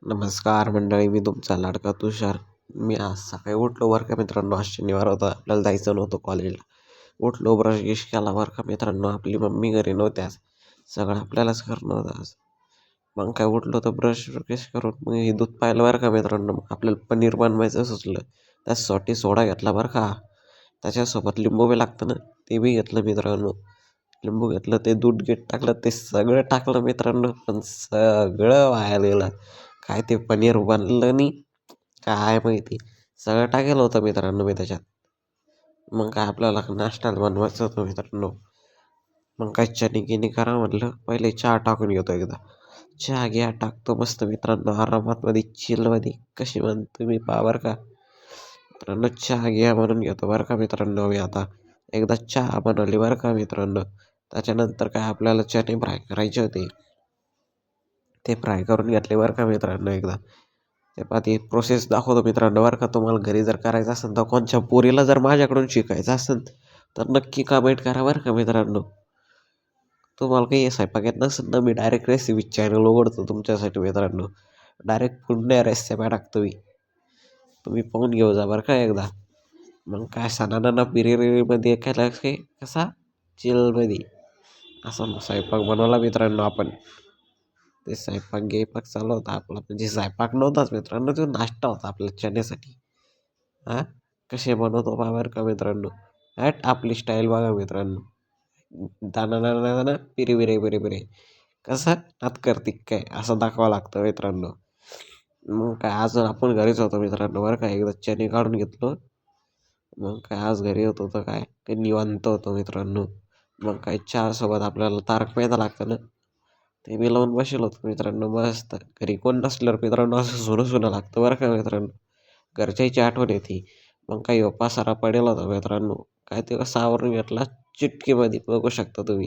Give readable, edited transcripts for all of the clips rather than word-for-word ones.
नमस्कार मंडळी, मी तुमचा लाडका तुषार. मी आज सकाळी उठलो बरं का मित्रांनो. आज शनिवार होता, आपल्याला जायचं नव्हतं कॉलेजला. उठलो, ब्रश गिश केला बरं का मित्रांनो. आपली मम्मी घरी नव्हती आज, सगळं आपल्यालाच करणं होतं आज. मग काय उठलो तर ब्रश गिश करून मग हे दूध पाहिलं बरं का मित्रांनो. मग आपल्याला पनीर बनवायचं सुचलं, त्यासाठी सोडा घेतला बरं का. त्याच्यासोबत लिंबू बी लागतं ना, ते बी घेतलं मित्रांनो. लिंबू घेतलं, ते दूध घेत टाकलं, ते सगळं टाकलं मित्रांनो. पण सगळं वाया गेलं. काय ते पनीर बनलं नाही, काय माहिती. सगळं टाकेलं होतं मित्रांनो मी त्याच्यात. मग काय आपल्याला नाश्त्याला बनवायचं होतं मित्रांनो. मग काय चणी गिनी करा म्हटलं, पहिले चहा टाकून घेतो एकदा. चहा घ्या टाकतो मस्त मित्रांनो, आरामात मध्ये चिलमध्ये. कशी म्हणतो मी पहा बरं का मित्रांनो. चहा घ्या म्हणून घेतो बरं का मित्रांनो मी आता. एकदा चहा बनवली बरं का मित्रांनो. त्याच्यानंतर काय आपल्याला चणे फ्राय करायचे होते, ते फ्राय करून घेतले बरं का मित्रांनो एकदा. ते पहा ती प्रोसेस दाखवतो मित्रांनो बरं का. तुम्हाला घरी जर करायचं असेल तर कोणच्या पोरीला जर माझ्याकडून शिकायचं असेल तर नक्की कमेंट करा बरं का मित्रांनो. तुम्हाला काही स्वयंपाक येत नसेल ना, मी डायरेक्ट रेसिपी चॅनल उघडतो तुमच्यासाठी मित्रांनो. डायरेक्ट पुण्या रेसिपी टाकतो मी, तुम्ही पाहून घेऊ जा बरं का एकदा. मग काय सणाना बिर्याणीमध्ये एखादा काय कसा चिलमध्ये असा स्वयंपाक बनवला मित्रांनो आपण. ते स्वयंपाक गियपाक चालू होता आपला, म्हणजे स्वयंपाक नव्हताच मित्रांनो, तो नाश्ता होता आपल्या चण्यासाठी. हा, कसे बनवतो पहा बरं का मित्रांनो. हट आपली स्टाईल बघा मित्रांनो. दाना दाना दाना पिरे बिरे बिरे बिरे, कसं नात करते काय असं दाखवावं लागतं मित्रांनो. मग काय आज आपण घरीच होतो मित्रांनो बरं का. एकदा चणे काढून घेतलो. मग काय आज घरी होतो तर काय काही निवांत होतो मित्रांनो. मग काय चहासोबत आपल्याला तारक मेहता लागतं ना, ते मी लावून बसेल होतो मित्रांनो मस्त. घरी कोण नसल्यावर मित्रांनो असं सुनं सुनं लागतं बरं का मित्रांनो. घरच्याची आठवण येते. मग काही पसारा पडेल होता मित्रांनो, काय ते कसं आवरून घेतला चिटकीमध्ये, बघू शकता तुम्ही.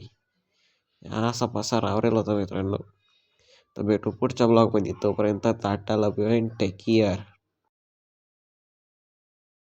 हा असा पसारा आवरेल होता मित्रांनो. तर भेटू पुढच्या ब्लॉगमध्ये, तोपर्यंत tata love you and take care.